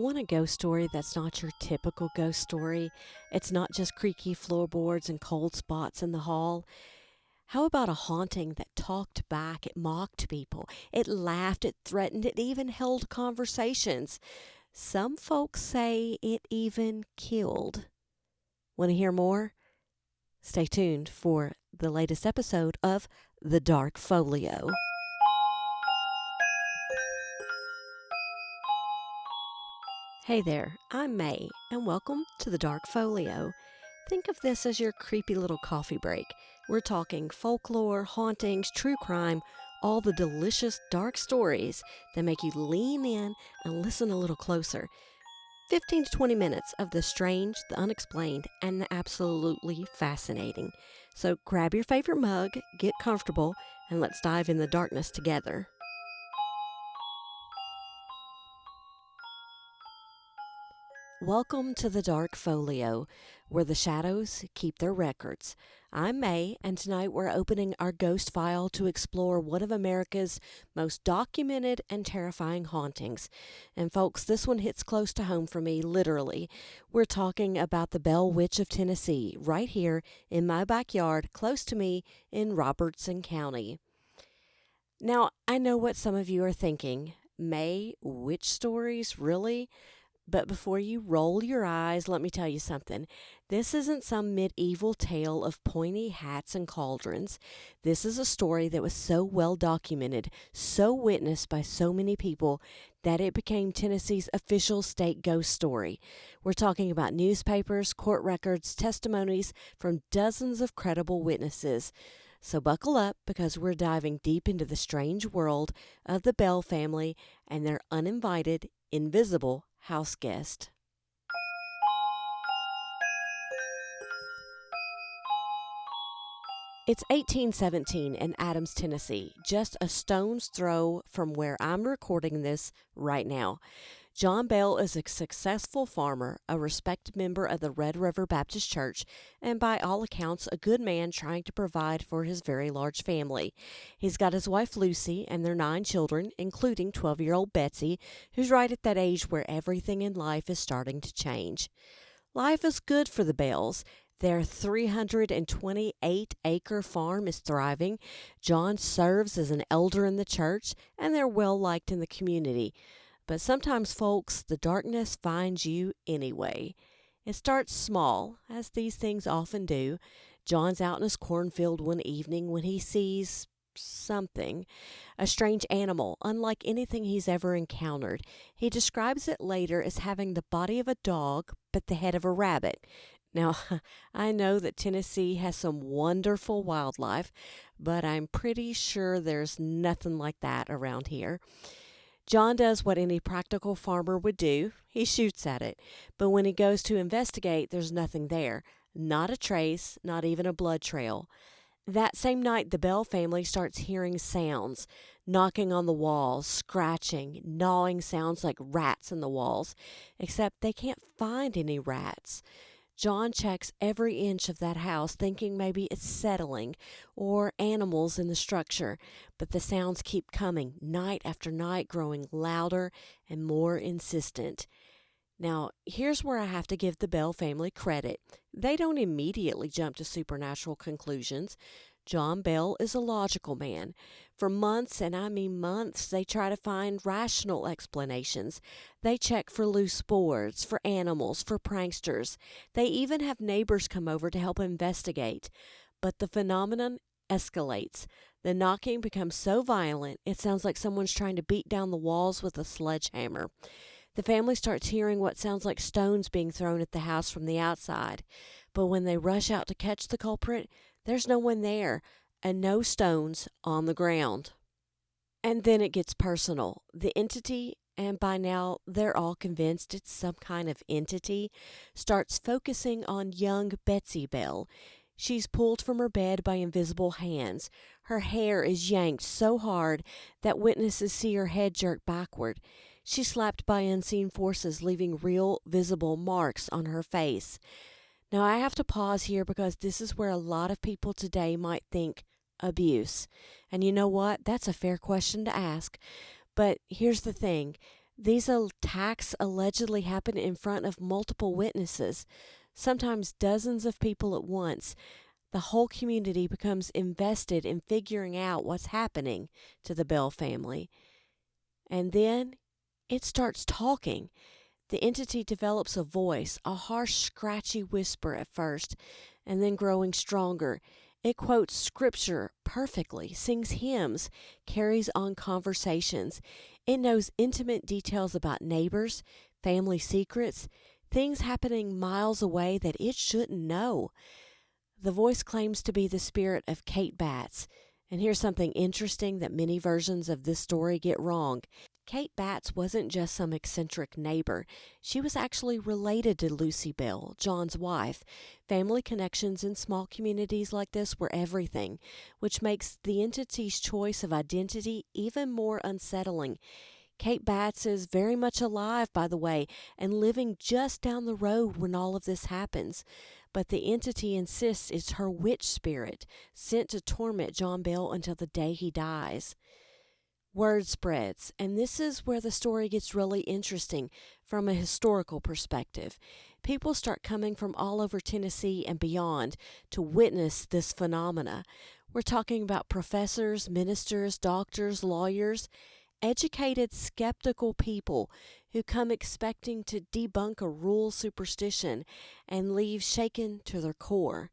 Want a ghost story that's not your typical ghost story? It's not just creaky floorboards and cold spots in the hall. How about a haunting that talked back? It mocked people. It laughed. It threatened. It even held conversations. Some folks say it even killed. Want to hear more? Stay tuned for the latest episode of The Dark Folio. Hey there, I'm May, and welcome to The Dark Folio. Think of this as your creepy little coffee break. We're talking folklore, hauntings, true crime, all the delicious dark stories that make you lean in and listen a little closer. 15 to 20 minutes of the strange, the unexplained, and the absolutely fascinating. So grab your favorite mug, get comfortable, and let's dive in the darkness together. Welcome to the Dark Folio, where the shadows keep their records. I'm May, and tonight we're opening our ghost file to explore one of America's most documented and terrifying hauntings. And folks, this one hits close to home for me, literally. We're talking about the Bell Witch of Tennessee, right here in my backyard, close to me in Robertson County. Now, I know what some of you are thinking. May, witch stories, really? But before you roll your eyes, let me tell you something. This isn't some medieval tale of pointy hats and cauldrons. This is a story that was so well documented, so witnessed by so many people, that it became Tennessee's official state ghost story. We're talking about newspapers, court records, testimonies from dozens of credible witnesses. So buckle up, because we're diving deep into the strange world of the Bell family and their uninvited, invisible house guest. It's 1817 in Adams, Tennessee, just a stone's throw from where I'm recording this right now. John Bell is a successful farmer, a respected member of the Red River Baptist Church, and by all accounts, a good man trying to provide for his very large family. He's got his wife Lucy and their 9 children, including 12-year-old Betsy, who's right at that age where everything in life is starting to change. Life is good for the Bells. Their 328-acre farm is thriving. John serves as an elder in the church, and they're well liked in the community. But sometimes, folks, the darkness finds you anyway. It starts small, as these things often do. John's out in his cornfield one evening when he sees something, a strange animal, unlike anything he's ever encountered. He describes it later as having the body of a dog, but the head of a rabbit. Now, I know that Tennessee has some wonderful wildlife, but I'm pretty sure there's nothing like that around here. John does what any practical farmer would do. He shoots at it. But when he goes to investigate, there's nothing there. Not a trace, not even a blood trail. That same night, the Bell family starts hearing sounds, knocking on the walls, scratching, gnawing sounds like rats in the walls, except they can't find any rats. John checks every inch of that house, thinking maybe it's settling or animals in the structure, but the sounds keep coming night after night, growing louder and more insistent. Now, here's where I have to give the Bell family credit. They don't immediately jump to supernatural conclusions. John Bell is a logical man. For months, and I mean months, they try to find rational explanations. They check for loose boards, for animals, for pranksters. They even have neighbors come over to help investigate. But the phenomenon escalates. The knocking becomes so violent, it sounds like someone's trying to beat down the walls with a sledgehammer. The family starts hearing what sounds like stones being thrown at the house from the outside. But when they rush out to catch the culprit, there's no one there, and no stones on the ground. And then it gets personal. The entity, and by now they're all convinced it's some kind of entity, starts focusing on young Betsy Bell. She's pulled from her bed by invisible hands. Her hair is yanked so hard that witnesses see her head jerk backward. She's slapped by unseen forces, leaving real, visible marks on her face. Now, I have to pause here because this is where a lot of people today might think abuse. And you know what? That's a fair question to ask. But here's the thing. These attacks allegedly happen in front of multiple witnesses, sometimes dozens of people at once. The whole community becomes invested in figuring out what's happening to the Bell family. And then it starts talking. The entity develops a voice, a harsh, scratchy whisper at first, and then growing stronger. It quotes scripture perfectly, sings hymns, carries on conversations. It knows intimate details about neighbors, family secrets, things happening miles away that it shouldn't know. The voice claims to be the spirit of Kate Batts. And here's something interesting that many versions of this story get wrong. Kate Batts wasn't just some eccentric neighbor. She was actually related to Lucy Bell, John's wife. Family connections in small communities like this were everything, which makes the entity's choice of identity even more unsettling. Kate Batts is very much alive, by the way, and living just down the road when all of this happens. But the entity insists it's her witch spirit, sent to torment John Bell until the day he dies. Word spreads, and this is where the story gets really interesting from a historical perspective. People start coming from all over Tennessee and beyond to witness this phenomena. We're talking about professors, ministers, doctors, lawyers, educated, skeptical people who come expecting to debunk a rural superstition and leave shaken to their core.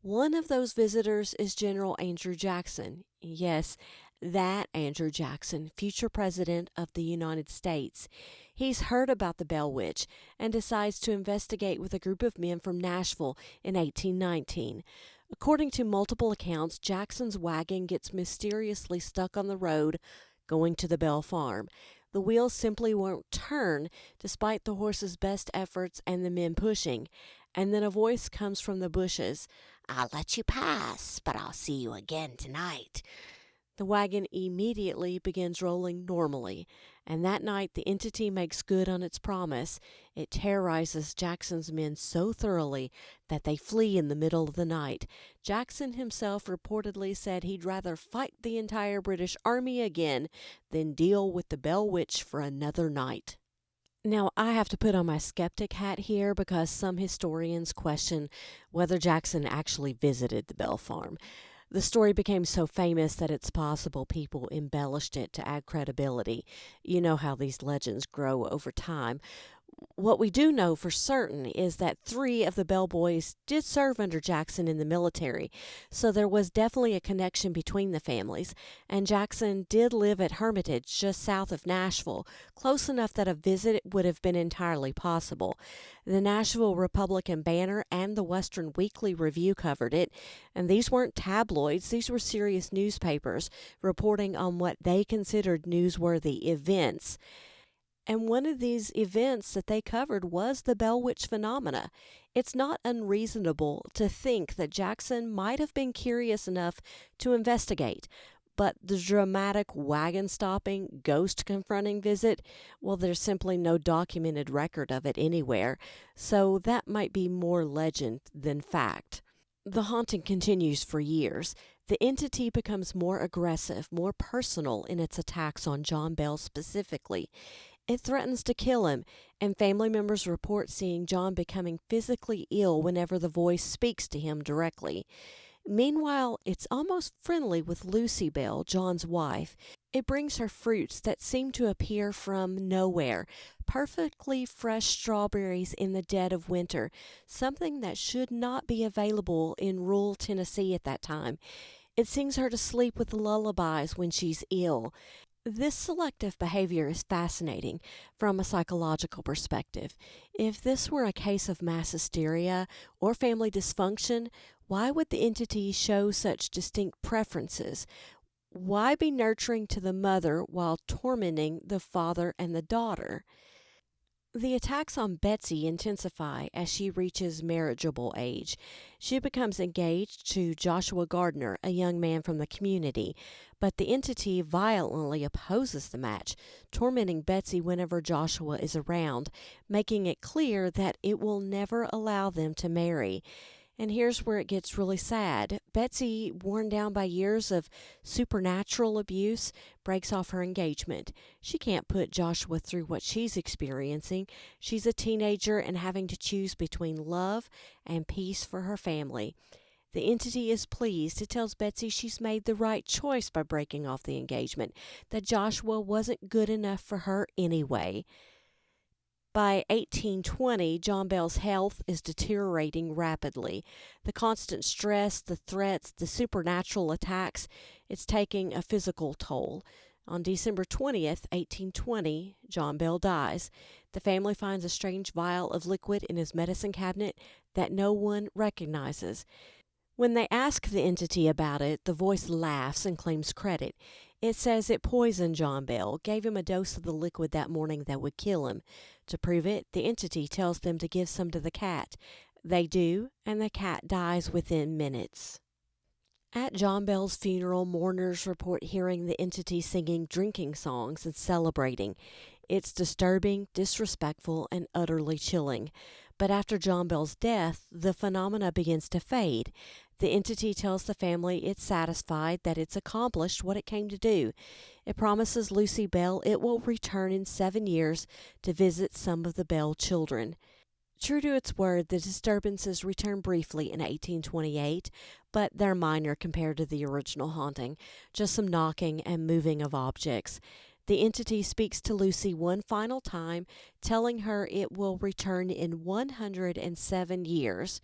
One of those visitors is General Andrew Jackson. Yes, that Andrew Jackson, future president of the United States. He's heard about the Bell Witch and decides to investigate with a group of men from Nashville in 1819. According to multiple accounts, Jackson's wagon gets mysteriously stuck on the road going to the Bell farm. The wheels simply won't turn despite the horse's best efforts and the men pushing. And then a voice comes from the bushes. "I'll let you pass, but I'll see you again tonight." The wagon immediately begins rolling normally, and that night the entity makes good on its promise. It terrorizes Jackson's men so thoroughly that they flee in the middle of the night. Jackson himself reportedly said he'd rather fight the entire British Army again than deal with the Bell Witch for another night. Now, I have to put on my skeptic hat here because some historians question whether Jackson actually visited the Bell farm. The story became so famous that it's possible people embellished it to add credibility. You know how these legends grow over time. What we do know for certain is that 3 of the Bell boys did serve under Jackson in the military, so there was definitely a connection between the families, and Jackson did live at Hermitage just south of Nashville, close enough that a visit would have been entirely possible. The Nashville Republican Banner and the Western Weekly Review covered it, and these weren't tabloids, these were serious newspapers reporting on what they considered newsworthy events. And one of these events that they covered was the Bell Witch phenomena. It's not unreasonable to think that Jackson might have been curious enough to investigate, but the dramatic wagon-stopping, ghost-confronting visit, well, there's simply no documented record of it anywhere, so that might be more legend than fact. The haunting continues for years. The entity becomes more aggressive, more personal in its attacks on John Bell specifically. It threatens to kill him, and family members report seeing John becoming physically ill whenever the voice speaks to him directly. Meanwhile, it's almost friendly with Lucy Bell, John's wife. It brings her fruits that seem to appear from nowhere, perfectly fresh strawberries in the dead of winter, something that should not be available in rural Tennessee at that time. It sings her to sleep with lullabies when she's ill. This selective behavior is fascinating from a psychological perspective. If this were a case of mass hysteria or family dysfunction, why would the entity show such distinct preferences? Why be nurturing to the mother while tormenting the father and the daughter? The attacks on Betsy intensify as she reaches marriageable age. She becomes engaged to Joshua Gardner, a young man from the community, but the entity violently opposes the match, tormenting Betsy whenever Joshua is around, making it clear that it will never allow them to marry. And here's where it gets really sad. Betsy, worn down by years of supernatural abuse, breaks off her engagement. She can't put Joshua through what she's experiencing. She's a teenager and having to choose between love and peace for her family. The entity is pleased. It tells Betsy she's made the right choice by breaking off the engagement, that Joshua wasn't good enough for her anyway. By 1820, John Bell's health is deteriorating rapidly. The constant stress, the threats, the supernatural attacks, it's taking a physical toll. On December 20th, 1820, John Bell dies. The family finds a strange vial of liquid in his medicine cabinet that no one recognizes. When they ask the entity about it, the voice laughs and claims credit. It says it poisoned John Bell, gave him a dose of the liquid that morning that would kill him. To prove it, the entity tells them to give some to the cat. They do, and the cat dies within minutes. At John Bell's funeral, mourners report hearing the entity singing drinking songs and celebrating. It's disturbing, disrespectful, and utterly chilling. But after John Bell's death, the phenomena begins to fade. The entity tells the family it's satisfied that it's accomplished what it came to do. It promises Lucy Bell it will return in 7 years to visit some of the Bell children. True to its word, the disturbances return briefly in 1828, but they're minor compared to the original haunting, just some knocking and moving of objects. The entity speaks to Lucy one final time, telling her it will return in 107 years.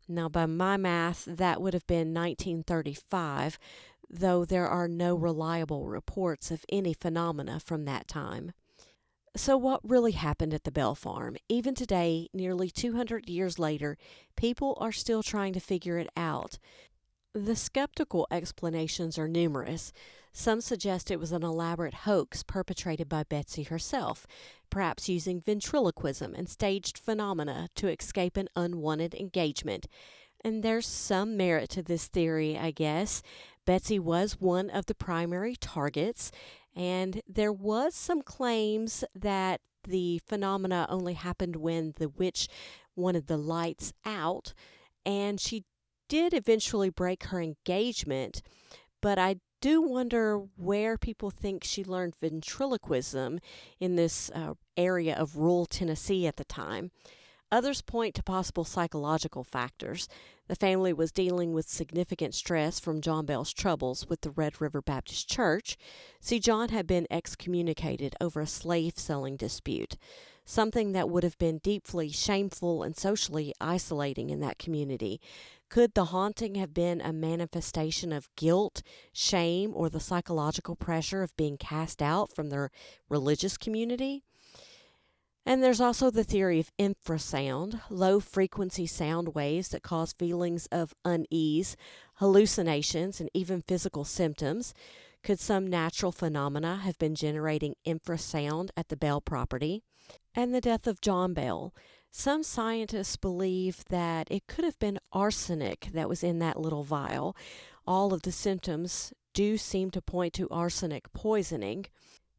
Now, by my math, that would have been 1935, though there are no reliable reports of any phenomena from that time. So what really happened at the Bell Farm? Even today, nearly 200 years later, people are still trying to figure it out. The skeptical explanations are numerous. Some suggest it was an elaborate hoax perpetrated by Betsy herself, perhaps using ventriloquism and staged phenomena to escape an unwanted engagement. And there's some merit to this theory, I guess. Betsy was one of the primary targets, and there was some claims that the phenomena only happened when the witch wanted the lights out, and she did eventually break her engagement, but I do wonder where people think she learned ventriloquism in this area of rural Tennessee at the time. Others point to possible psychological factors. The family was dealing with significant stress from John Bell's troubles with the Red River Baptist Church. See, John had been excommunicated over a slave-selling dispute, something that would have been deeply shameful and socially isolating in that community. Could the haunting have been a manifestation of guilt, shame, or the psychological pressure of being cast out from their religious community? And there's also the theory of infrasound, low-frequency sound waves that cause feelings of unease, hallucinations, and even physical symptoms. Could some natural phenomena have been generating infrasound at the Bell property? And the death of John Bell. Some scientists believe that it could have been arsenic that was in that little vial. All of the symptoms do seem to point to arsenic poisoning.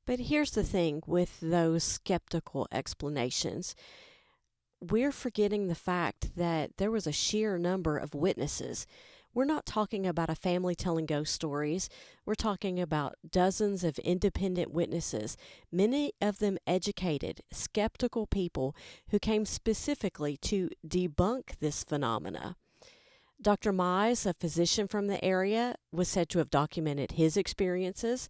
But here's the thing with those skeptical explanations. We're forgetting the fact that there was a sheer number of witnesses. We're not talking about a family telling ghost stories. We're talking about dozens of independent witnesses, many of them educated, skeptical people who came specifically to debunk this phenomena. Dr. Mize, a physician from the area, was said to have documented his experiences.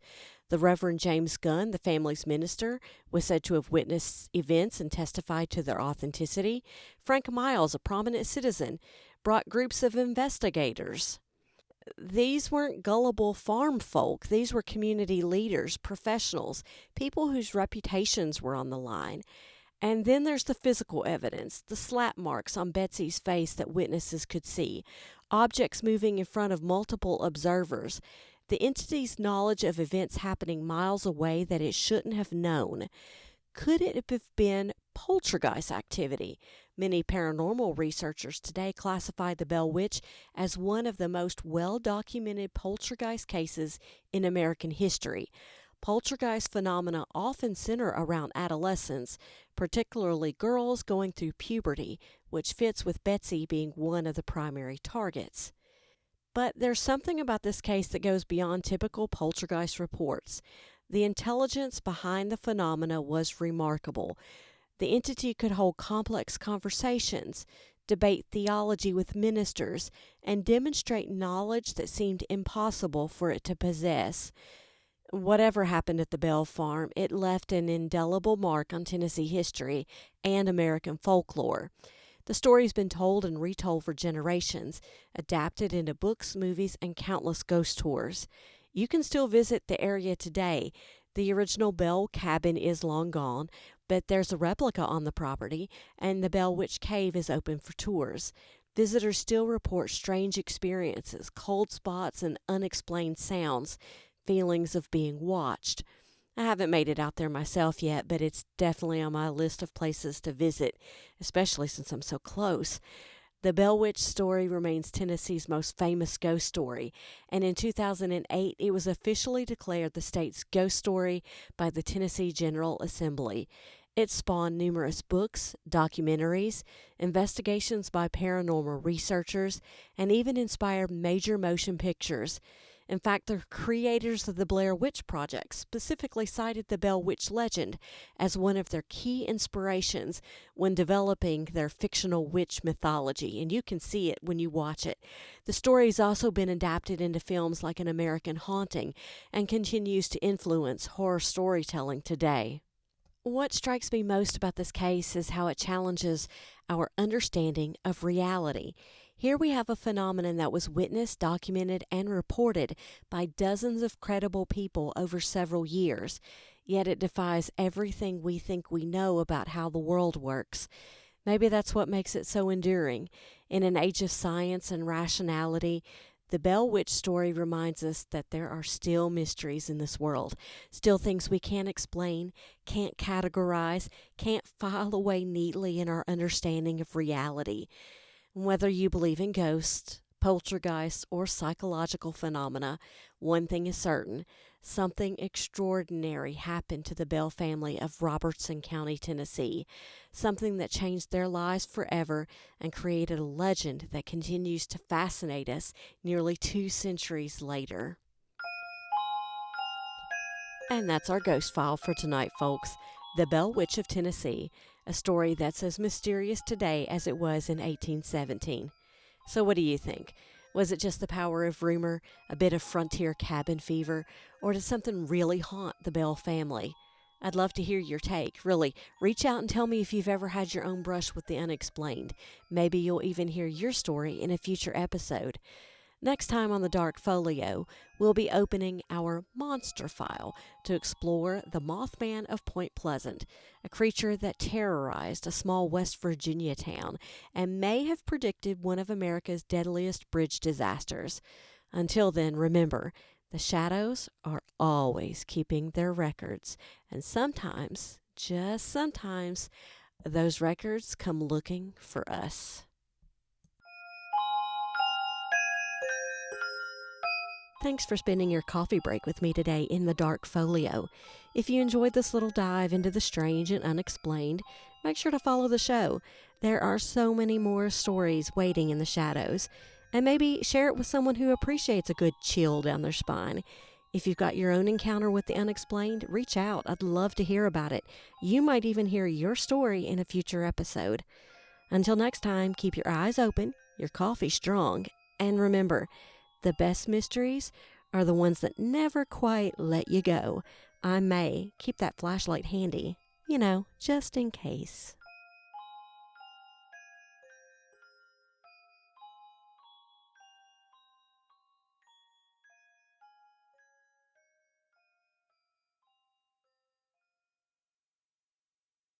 The Reverend James Gunn, the family's minister, was said to have witnessed events and testified to their authenticity. Frank Miles, a prominent citizen, brought groups of investigators. These weren't gullible farm folk. These were community leaders, professionals, people whose reputations were on the line. And then there's the physical evidence, the slap marks on Betsy's face that witnesses could see, objects moving in front of multiple observers, the entity's knowledge of events happening miles away that it shouldn't have known. Could it have been poltergeist activity? Many paranormal researchers today classify the Bell Witch as one of the most well-documented poltergeist cases in American history. Poltergeist phenomena often center around adolescents, particularly girls going through puberty, which fits with Betsy being one of the primary targets. But there's something about this case that goes beyond typical poltergeist reports. The intelligence behind the phenomena was remarkable. The entity could hold complex conversations, debate theology with ministers, and demonstrate knowledge that seemed impossible for it to possess. Whatever happened at the Bell Farm, it left an indelible mark on Tennessee history and American folklore. The story's been told and retold for generations, adapted into books, movies, and countless ghost tours. You can still visit the area today. The original Bell cabin is long gone, but there's a replica on the property, and the Bell Witch Cave is open for tours. Visitors still report strange experiences, cold spots, and unexplained sounds, feelings of being watched. I haven't made it out there myself yet, but it's definitely on my list of places to visit, especially since I'm so close. The Bell Witch story remains Tennessee's most famous ghost story, and in 2008 it was officially declared the state's ghost story by the Tennessee General Assembly. It spawned numerous books, documentaries, investigations by paranormal researchers, and even inspired major motion pictures. In fact, the creators of the Blair Witch Project specifically cited the Bell Witch legend as one of their key inspirations when developing their fictional witch mythology, and you can see it when you watch it. The story has also been adapted into films like An American Haunting and continues to influence horror storytelling today. What strikes me most about this case is how it challenges our understanding of reality. Here we have a phenomenon that was witnessed, documented, and reported by dozens of credible people over several years, yet it defies everything we think we know about how the world works. Maybe that's what makes it so enduring. In an age of science and rationality, the Bell Witch story reminds us that there are still mysteries in this world, still things we can't explain, can't categorize, can't file away neatly in our understanding of reality. Whether you believe in ghosts, poltergeists, or psychological phenomena, one thing is certain: something extraordinary happened to the Bell family of Robertson County, Tennessee, something that changed their lives forever and created a legend that continues to fascinate us nearly 2 centuries later. And that's our ghost file for tonight, folks. The Bell Witch of Tennessee, a story that's as mysterious today as it was in 1817. So what do you think? Was it just the power of rumor, a bit of frontier cabin fever, or did something really haunt the Bell family? I'd love to hear your take. Really, reach out and tell me if you've ever had your own brush with the unexplained. Maybe you'll even hear your story in a future episode. Next time on the Dark Folio, we'll be opening our monster file to explore the Mothman of Point Pleasant, a creature that terrorized a small West Virginia town and may have predicted one of America's deadliest bridge disasters. Until then, remember, the shadows are always keeping their records, and sometimes, just sometimes, those records come looking for us. Thanks for spending your coffee break with me today in the Dark Folio. If you enjoyed this little dive into the strange and unexplained, make sure to follow the show. There are so many more stories waiting in the shadows. And maybe share it with someone who appreciates a good chill down their spine. If you've got your own encounter with the unexplained, reach out. I'd love to hear about it. You might even hear your story in a future episode. Until next time, keep your eyes open, your coffee strong, and remember, the best mysteries are the ones that never quite let you go. I may keep that flashlight handy, just in case.